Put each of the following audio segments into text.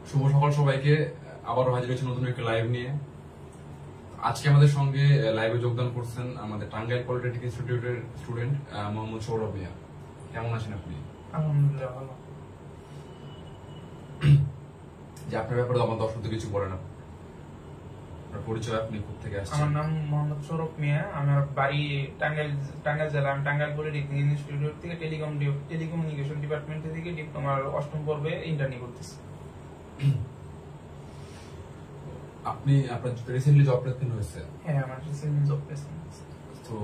শুভ সকাল সবাইকে। আবারও হাজির হয়েছে নতুন একটা লাইভ নিয়ে। আজকে আমাদের সঙ্গে লাইভে যোগদান করছেন আমাদের টাঙ্গাইল পলিটেকনিক ইনস্টিটিউটের স্টুডেন্ট মোহাম্মদ সৌরভ মিয়া। কেমন আছেন আপনি? আলহামদুলিল্লাহ ভালো। যে আপনার ব্যাপারে আমার দর্শকদের কিছু বলেন, আপনার পরিচয়, আপনি কোথা থেকে আসছেন? আমার নাম মোহাম্মদ সৌরভ মিয়া, আমার বাড়ি টাঙ্গাইল জেলা। আমি টাঙ্গাইল পলিটেকনিক ইনস্টিটিউট থেকে টেলিকমিউনিকেশন ডিপার্টমেন্ট থেকে ডিপ্লোমার ৮ম পর্বে ইন্টার্নি করতেছি। আপনি আপনার রিসেন্টলি জব প্লেসমেন্ট হয়েছে? হ্যাঁ, আমার রিসেন্টলি জব প্লেসমেন্ট। তো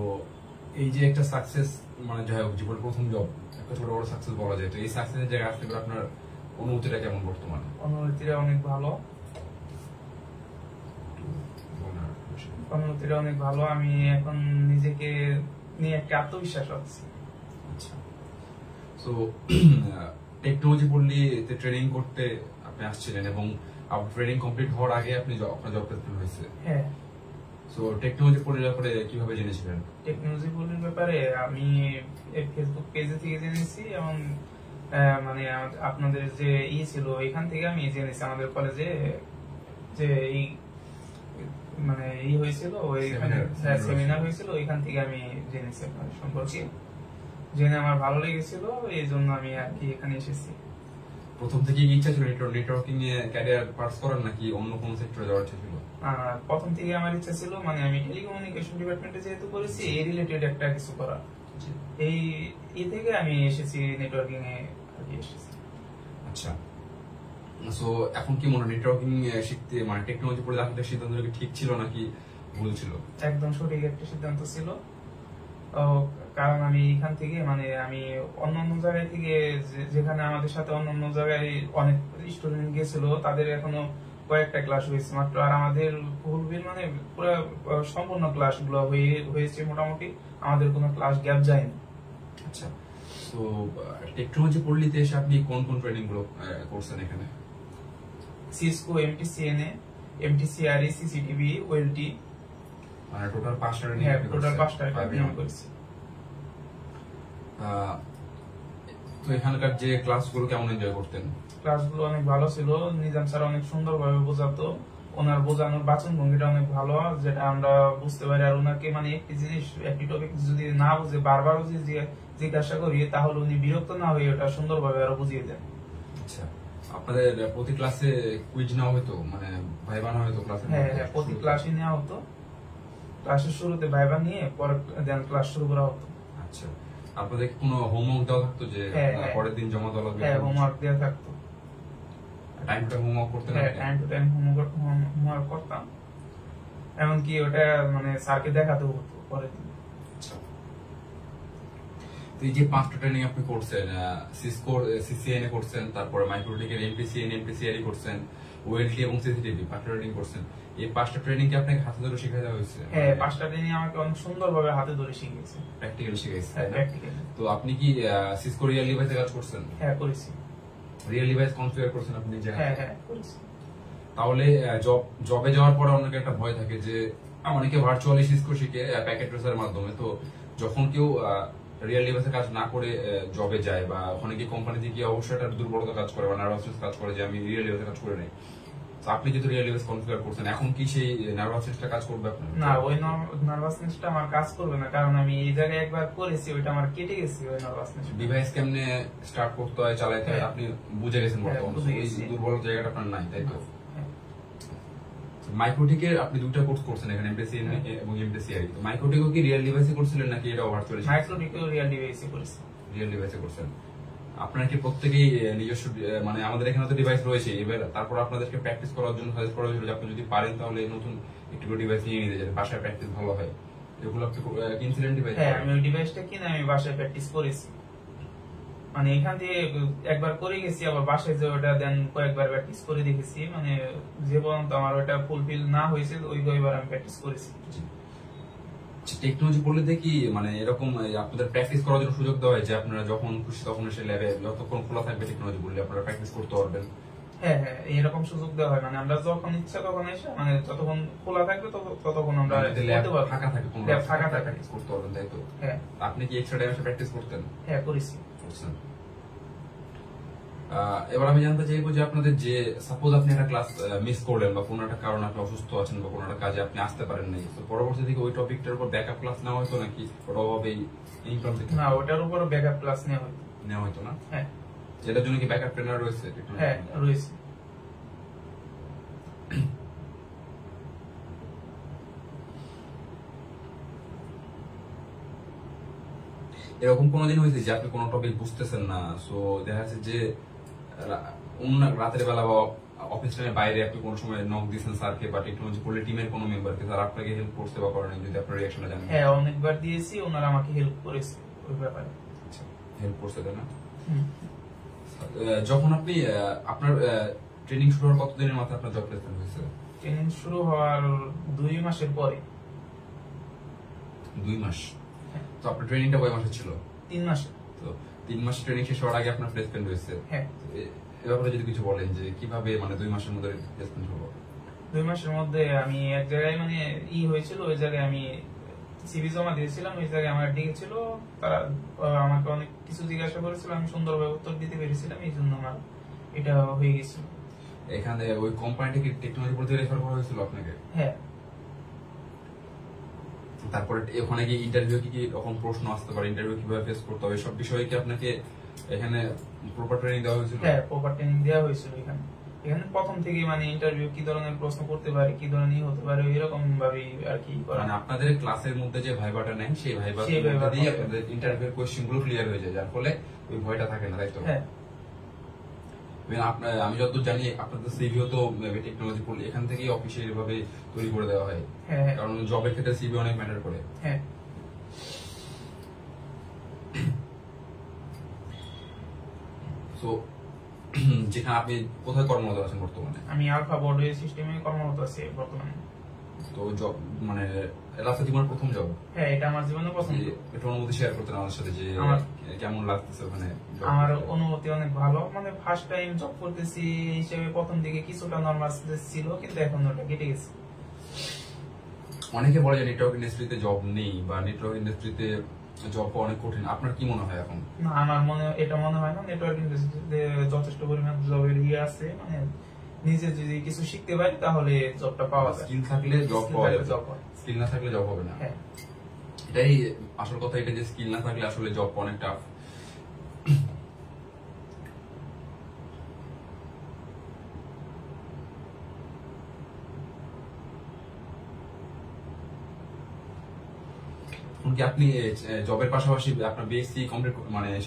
এই যে একটা সাকসেস, মানে যাই হোক জীবনের প্রথম জব, একটা ছোট বড় সাকসেস বলা যায়, তো এই সাকসেসের জায়গায় আসতে পারে আপনার অনুভূতিটা কেমন বর্তমানে? অনুভূতিটা অনেক ভালো। আমি এখন নিজেকে নিয়ে একটা আত্মবিশ্বাস হচ্ছে। আচ্ছা, তো টেকনোলজি পড়লি ট্রেনিং করতে আপনি আসছিলেন এবং ট্রেনিং কমপ্লিট হওয়ার আগে আপনি আপনার জব প্লেসমেন্ট হয়েছে। হ্যাঁ। সো টেকনোলজি পড়ার ব্যাপারে কিভাবে জেনেছিলেন? টেকনোলজি পড়ার ব্যাপারে আমি ফেসবুক পেজে থেকে জেনেছি এবং মানে আপনাদের যে ছিল এখান থেকে আমি জেনেছি। আমাদের কলেজে যে মানে হয়েছিল, ওইখানে সেমিনার হয়েছিল, ওইখান থেকে আমি জেনেছি আপনাদের সম্পর্কে। জেনে আমার ভালো লেগেছিল, এই জন্য আমি আর কি এখানে এসেছি। প্রথম থেকে ইচ্ছা ছিল নেটওয়ার্কিং এ ক্যারিয়ার পার্স করার, নাকি অন্য কোন সেক্টরে যাওয়ার ইচ্ছা ছিল? প্রথম থেকে আমার ইচ্ছা ছিল, মানে আমি টেলিকমিউনিকেশন ডিপার্টমেন্টে যেহেতু করেছি, এই রিলেটেড একটা কিছু করা। এই থেকে আমি এসেছি নেটওয়ার্কিং এ এসেছি। আচ্ছা, সো এখন কি মনে নেটওয়ার্কিং শিখতে, মানে টেকনোলজি পড়ে রাখাটা সিদ্ধান্ত ঠিক ছিল নাকি ভুল ছিল? একদম সঠিক একটা সিদ্ধান্ত ছিল। কারণ আমি এখান থেকে, মানে আমি অন্যান্য জায়গায় থেকে, যেখানে আমাদের সাথে অন্যান্য জায়গায় অনেক স্টুডেন্ট গেছিল, তাদের এখনো কয়েকটা ক্লাস হয়েছে মাত্র, আর আমাদের ফুলফিল মানে পুরো সম্পূর্ণ ক্লাস গুলো হয়েছে মোটামুটি, আমাদের কোনো ক্লাস গ্যাপ যায়নি। আচ্ছা, তো টেকনোলজি পড়লিতে এসে আপনি কোন কোন ট্রেনিং গুলো করছেন এখানে? সিসকো, এমটিসিএনএ, এমটিসিআরই, সিসিটিভি, ওএলটি, মানে টোটাল 5টা ট্রেনিং। হ্যাঁ, টোটাল 5টা ট্রেনিং করেছি। তো এখানকার যে ক্লাসগুলো কেমন এনজয় করতেন? ক্লাসগুলো অনেক ভালো ছিল। নিজাম স্যার অনেক সুন্দরভাবে বোঝাতো, ওনার বোঝানোর বাচন ভঙ্গিটা অনেক ভালো, যেটা আমরা বুঝতে পারি। আর ওনাকে মানে একটি জিনিস, একটি টপিক যদি না বুঝে বারবার জিজ্ঞাসা করি, তাহলে উনি বিরক্ত না হয়ে ওটা সুন্দরভাবে আরো বুঝিয়ে দেন। আচ্ছা, আপনাদের প্রতি ক্লাসে কুইজ নেওয়া হতো, মানে ভাইবা নেওয়া হতো ক্লাসে? হ্যাঁ, প্রতি ক্লাসে নেওয়া হতো। ক্লাসের শুরুতে ভাইবা নিয়ে পরে দেন ক্লাস শুরু করা হতো। আচ্ছা, আপনাদের কোনো হোমওয়ার্ক দেওয়া থাকতো যে পরের দিন জমা দেওয়া লাগবে? হ্যাঁ, হোমওয়ার্ক দেওয়া থাকতো। টাইম টু টাইম হোমওয়ার্ক করতেন? হ্যাঁ, টাইম টু টাইম হোমওয়ার্ক করতাম, এমনকি ওটা মানে স্যারকে দেখাতে হতো পরের দিন। আচ্ছা, তো এই যে 5টা ট্রেনিং আপনি করছেন, সিসকো সিসিএনএ করছেন, তারপরে মাইক্রোটেকের এমপিসিএন, এমপিসিআরই করছেন, ওএলটি এবং সিসিটিভি 5টা ট্রেনিং করছেন। এই 5টা ট্রেনিং কি আপনাকে হাতে ধরে শেখা দেওয়া হয়েছে? হ্যাঁ, 5টা ট্রেনিং আমাকে অনেক সুন্দরভাবে হাতে ধরে শিখিয়েছে, প্র্যাকটিক্যালি শিখাইছে। হ্যাঁ, প্র্যাকটিক্যালি। তো আপনি কি সিসকো রিয়েল ডিভাইসে কাজ করছেন? হ্যাঁ, করেছি। রিয়েল ডিভাইস কনফিগার করছেন আপনি নিজে? হ্যাঁ, হ্যাঁ, করেছি। তাহলে জবে যাওয়ার পরে অনেক একটা ভয় থাকে যে অনেকে ভার্চুয়ালি সিসকো শিখে প্যাকেট ট্রেসারের মাধ্যমে, তো যখন কেউ রিয়েল ডিভাইসে কাজ না করে জবে যায়, বা ওখানে কি কোম্পানিতে গিয়ে অবশ্যই একটা দুর্বলতা কাজ করে বা নার্ভাসনেস কাজ করে যে আমি রিয়েল ডিভাইসে কাজ করে নাই। আপনি যেহেতু রিয়েল ডিভাইস কনফিগার করছেন, এখন কি সেই নার্ভাসনেসটা কাজ করবে আপনার? না, ওই নার্ভাসনেসটা আমার কাজ করবে না, কারণ আমি এই জায়গায় একবার করেছি, ওইটা আমার কেটে গেছে। ওই নার্ভাসনেস, ডিভাইস কেমনে স্টার্ট করতে হয়, চালাতে হয় আপনি বুঝে গেছেন বর্তমানে, এই দুর্বল জায়গাটা আপনার নাই, তাই তো? মাইক্রোটেকের আপনি 2টা কোর্স করছেন এখানে, এমপিসিএন এবং এমপিসিআই। মাইক্রোটেকও কি রিয়েল ডিভাইসে করছিলেন নাকি এটা ভার্চুয়ালি? মাইক্রোটেকও রিয়েল ডিভাইসে করেছি। রিয়েল ডিভাইসে করছেন। আপনারা কি প্রত্যেকেই নিজস্ব, মানে আমাদের এখানে তো ডিভাইস রয়েছে, এবার তারপর আপনাদেরকে প্র্যাকটিস করার জন্য সাজেস্ট করা হয়েছিল যে আপনি যদি পারেন তাহলে নতুন একটু ডিভাইস নিয়ে নিতে, যাতে বাসায় প্র্যাকটিস ভালো হয়। এগুলো আপনি কিনছিলেন ডিভাইস? হ্যাঁ, আমি ওই ডিভাইসটা কিনে আমি বাসায় প্র্যাকটিস করেছি। মানে এখান থেকে একবার করে গেছি, আবার বাসায় যে ওটা দেন কয়েকবার প্র্যাকটিস করে দেখেছি, মানে যে পর্যন্ত আমার ওটা ফুলফিল না হয়েছে ওই কয়েকবার আমি প্র্যাকটিস করেছি। টেকনোলজি পড়লে দেখি মানে এরকম আপনাদের প্র্যাকটিস করার জন্য সুযোগ দেওয়া হয় যে আপনারা যখন খুশি তখন এসে ল্যাবে, যতক্ষণ খোলা থাকবে টেকনোলজি পড়লে আপনারা প্র্যাকটিস করতে পারবেন। হ্যাঁ, হ্যাঁ, এরকম সুযোগ দেওয়া হয়, মানে আমরা যখন ইচ্ছা তখন এসে, মানে যতক্ষণ খোলা থাকবে ততক্ষণ আমরা ফাঁকা থাকে, ফাঁকা থাকে প্র্যাকটিস করতে পারবেন, তাই তো? হ্যাঁ। আপনি কি এক্সট্রা টাইম এসে প্র্যাকটিস করতেন? হ্যাঁ, করেছি। এবার আমি জানতে চাইবো যে আপনাদের যে সাপোজ আপনি একটা ক্লাস মিস করলেন বা কোনো একটা কারণে আপনি অসুস্থ আছেন বা কোনো একটা কাজে আপনি আসতে পারেন নাই, তো পরবর্তী থেকে ওই টপিকটার উপর ব্যাকআপ ক্লাস নেওয়া হতো নাকি ওটা অভাবেই ইনকাম থেকে না, ওটার উপর ব্যাকআপ ক্লাস নেওয়া হতো না? হ্যাঁ, এটার জন্য কি ব্যাকআপ ট্রেনার রয়েছে? হ্যাঁ রয়েছে। এরকম কোনোদিন হয়েছে যে আপনি কোনো টপিক বুঝতেছেন না, সো দেখা যাচ্ছে যে অন্য রাতের বেলা বা অফিস টাইমের বাইরে আপনি কোনো সময় নক দিয়েছেন স্যারকে বা টেকনোলজি পড়লে টিমের কোনো মেম্বারকে, স্যার আপনাকে হেল্প করতে বা করেন, যদি আপনার রিঅ্যাকশনটা জানেন? হ্যাঁ, অনেকবার দিয়েছি, ওনারা আমাকে হেল্প করেছে ওই ব্যাপারে। হেল্প করছে, তাই না? যখন আপনি আপনার ট্রেনিং শুরু হওয়ার কতদিনের মাথায় আপনার জব প্লেসমেন্ট হয়েছে? ট্রেনিং শুরু হওয়ার 2 মাসের পরে। 2 মাস? তো আপনার ট্রেনিংটা কয় মাসে ছিল? 3 মাসে। তো 3 মাস ট্রেনিং শেষ হওয়ার আগে আপনার প্লেসমেন্ট হয়েছে? হ্যাঁ। এ ব্যাপারে যদি কিছু বলেন যে কিভাবে 2 মাসের মধ্যে প্লেসমেন্ট হলো? 2 মাসের মধ্যে আমি এক জায়গায় হয়েছিল, ওই জায়গায় আমি সিভি জমা দিয়েছিলাম, ওই জায়গায় আমার ডেকেছিল, তারা আমাকে অনেক কিছু জিজ্ঞাসা করেছিল, আমি সুন্দরভাবে উত্তর দিতে পেরেছিলাম, এই জন্য আমার এটা হয়ে গেছিল। এখানে ওই কোম্পানিটা কি টেকনোলজি পড়তে রেফার করা হয়েছিল আপনাকে? হ্যাঁ। তারপরে ওখানে কি ইন্টারভিউ কি রকম প্রশ্ন আসতে পারে, ইন্টারভিউ কিভাবে ফেস করতে হবে, সব বিষয়ে কি আপনাকে এখানে প্রপার ট্রেনিং দেওয়া হয়েছিল? হ্যাঁ, প্রপার ট্রেনিং দেওয়া হয়েছিল। এখানে প্রথম থেকে ইন্টারভিউ কি ধরনের প্রশ্ন করতে পারে, কি ধরনের হতে পারে, এরকম ভাবে আর কি আপনাদের ক্লাসের মধ্যে যে ভাইবাটা নেন সেই ভাইবার দিয়ে আপনাদের ইন্টারভিউ কোশ্চেন গুলো ক্লিয়ার হয়ে যায়, যার ফলে ওই ভয়টা থাকে না, তাই তো? হ্যাঁ। আমি যতদূর জানি আপনাদের সিভিও তো টেকনোলজি পড়লে এখান থেকেই অফিসিয়াল ভাবে তৈরি করে দেওয়া হয়, কারণ জবের ক্ষেত্রে সিভি অনেক ম্যাটার করে। হ্যাঁ। তো যেখানে আপনি কোথায় কর্মরত আছেন বর্তমানে? আমি আলফা বর্ডওয়ে সিস্টেমে কর্মরত আছি বর্তমানে। তো জব রাস্তা জীবনের প্রথম জব? হ্যাঁ, এটা আমার জীবনের প্রথম। একটু অনুভূতি শেয়ার করতেন আমাদের সাথে যে কেমন লাগতেছে ওখানে? আমার অনুভূতি অনেক ভালো, ফার্স্ট টাইম জব করতেছি হিসেবে প্রথম দিকে কিছুটা নার্ভাস ছিল, কিন্তু এখন ওটা কেটে গেছে। অনেকে বলে যে নেটওয়ার্ক ইন্ডাস্ট্রিতে জব নেই বা নেটওয়ার্ক ইন্ডাস্ট্রিতে জব পাওয়া অনেক কঠিন, আপনার কি মনে হয় এখন? না, আমার এটা মনে হয় না। নেটওয়ার্ক ইন্ডাস্ট্রিতে যথেষ্ট পরিমাণ জবের আছে, নিজে যদি কিছু শিখতে পারি তাহলে জবটা পাওয়া যায়। স্কিল থাকলে জব পাওয়া যাবে, স্কিল না থাকলে জব হবে না। এটাই আসল কথা, এটা যে স্কিল না থাকলে আসলে জব অনেক টাফ। কি আপনি জবের পাশাপাশি আপনার বিএসসি কমপ্লিট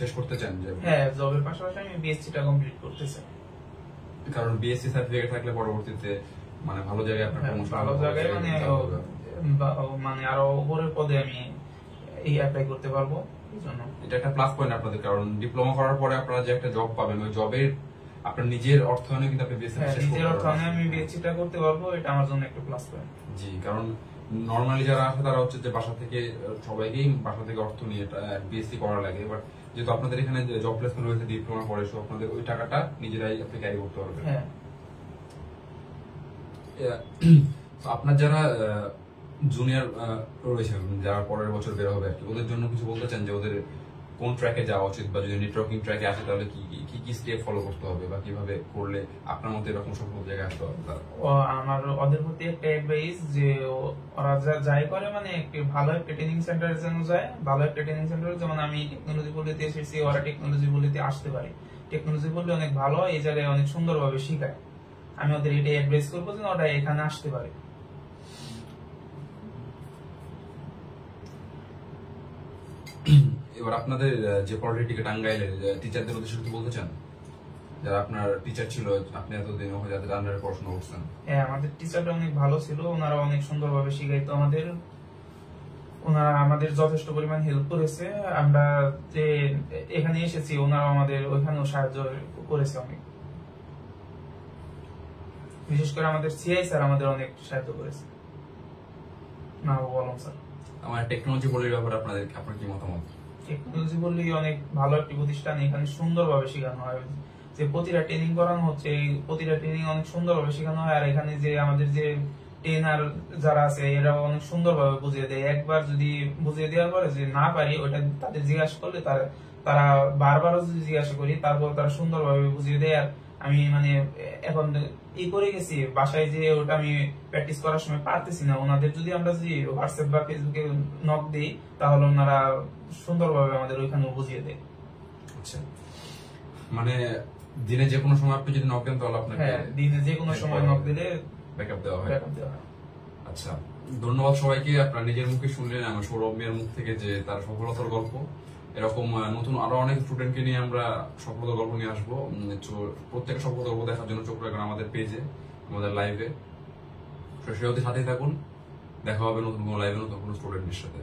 শেষ করতে চান? হ্যাঁ, জবের পাশাপাশি আমি বিএসসি টা কমপ্লিট করতে চাই, কারণ বিএসসি সার্টিফিকেট থাকলে পরবর্তীতে ভালো জায়গায় আপনার প্রমোশন, ভালো জায়গায় আরো উপরের পদে আমি অ্যাপ্লাই করতে পারবো। এইজন্য এটা একটা প্লাস পয়েন্ট আপনাদের, কারণ ডিপ্লোমা করার পরে আপনারা যে একটা জব পাবেন, ওই জবের আপনার নিজের অর্থায়নে কিন্তু আপনি বিএসসি শেষ করতে পারবেন। নিজের অর্থায়নে আমি বিএসসি টা করতে পারবো, এটা আমার জন্য একটা প্লাস পয়েন্ট। জি, কারণ নরমালি যারা আছে তারা হচ্ছে যে বাসা থেকে সবাইকেই বাসা থেকে অর্থ নিয়ে বিএসসি করা লাগে, বাট যেহেতু আপনাদের এখানে জব প্লেসমেন্ট হয়েছে ডিপ্লোমা পরে, সো আপনাদের ওই টাকাটা নিজেরাই আপনি ক্যারি করতে পারবেন। হ্যাঁ। আপনার যারা জুনিয়র রয়েছে, যারা পরের বছর বের হবে আর কি, ওদের জন্য কিছু বলতে চান যে ওদের কোন ট্র্যাকে যাওয়া উচিত, বা যদি নেটওয়ার্কিং ট্র্যাকে আসে তাহলে কি কি স্টেপ ফলো করতে হবে, বা কিভাবে করলে আপনার মধ্যে এরকম সফল জায়গায় আসতে হবে? আমার ওদের প্রতি একটা অ্যাডভাইস যে ওরা যা যাই করে ভালো একটা ট্রেনিং সেন্টারে যেন যায়, ভালো একটা ট্রেনিং সেন্টারে, যেমন আমি টেকনোলজি বলতে এসেছি, ওরা টেকনোলজি বলতে আসতে পারে। টেকনোলজি বললে অনেক ভালো, এই জায়গায় অনেক সুন্দরভাবে শেখায়। আমি ওদের এটাই অ্যাডভাইস করবো যে ওরা এখানে আসতে পারে। এবার আপনাদের যে পলিটিকে টাঙ্গাইলের টিচারদের উদ্দেশ্যে কিছু বলতে চান, যারা আপনার টিচার ছিল, আপনি এতদিন যাদের আন্ডারে পড়াশোনা করছেন? হ্যাঁ, আমাদের টিচাররা অনেক ভালো ছিল, ওনারা অনেক সুন্দরভাবে শিখাইতো আমাদের, ওনারা আমাদের যথেষ্ট পরিমাণ হেল্প করেছে। আমরা যে এখানে এসেছি, ওনারা আমাদের ওইখানেও সাহায্য করেছে অনেক, বিশেষ করে আমাদের সিআই স্যার আমাদের অনেক সাহায্য করেছে। না বলুন স্যার, আমার টেকনোলজি বলির ব্যাপারে আপনার কি মতামত? টেকনোলজি বললে অনেক ভালো একটি প্রতিষ্ঠান, এখানে সুন্দরভাবে শেখানো হয়, যে প্রতিটা ট্রেনিং করানো হচ্ছে, প্রতিটা ট্রেনিং অনেক সুন্দরভাবে শেখানো হয়। আর এখানে যে আমাদের যে ট্রেনার যারা আছে, এরাও অনেক সুন্দরভাবে বুঝিয়ে দেয়। একবার যদি বুঝিয়ে দেওয়ার পরে যে না পারি, ওটা তাদের জিজ্ঞাসা করলে তারা বারবারও যদি জিজ্ঞাসা করি তারপর তারা সুন্দরভাবে বুঝিয়ে দেয়। আর আমি মানে এখন করে গেছি বাসায় যে ওটা আমি প্র্যাকটিস করার সময় পারতেছি না, ওনাদের যদি আমরা যদি হোয়াটসঅ্যাপ বা ফেসবুকে নক দিই তাহলে ওনারা সুন্দরভাবে আমাদের ওইখানে বুঝিয়ে দেয়। আচ্ছা, মানে দিনে যে কোনো সময় আপনি যদি নক দেন তাহলে আপনাকে দিনে যে কোনো সময় নক দিলে ব্যাকআপ দেওয়া হয়। দেওয়া হয়। আচ্ছা, ধন্যবাদ সবাইকে। আপনারা নিজের মুখে শুনলেন আমার সৌরভ মিয়ার মুখ থেকে যে তার সফলতার গল্প। এরকম নতুন আরো অনেক স্টুডেন্টকে নিয়ে আমরা সফলতার গল্প নিয়ে আসবো। প্রত্যেকের সফলতার গল্প দেখার জন্য চোখ রাখবেন আমাদের পেজে, আমাদের লাইভে। সাথেই থাকুন, দেখা হবে নতুন কোনো লাইভে নতুন কোনো স্টুডেন্টের সাথে।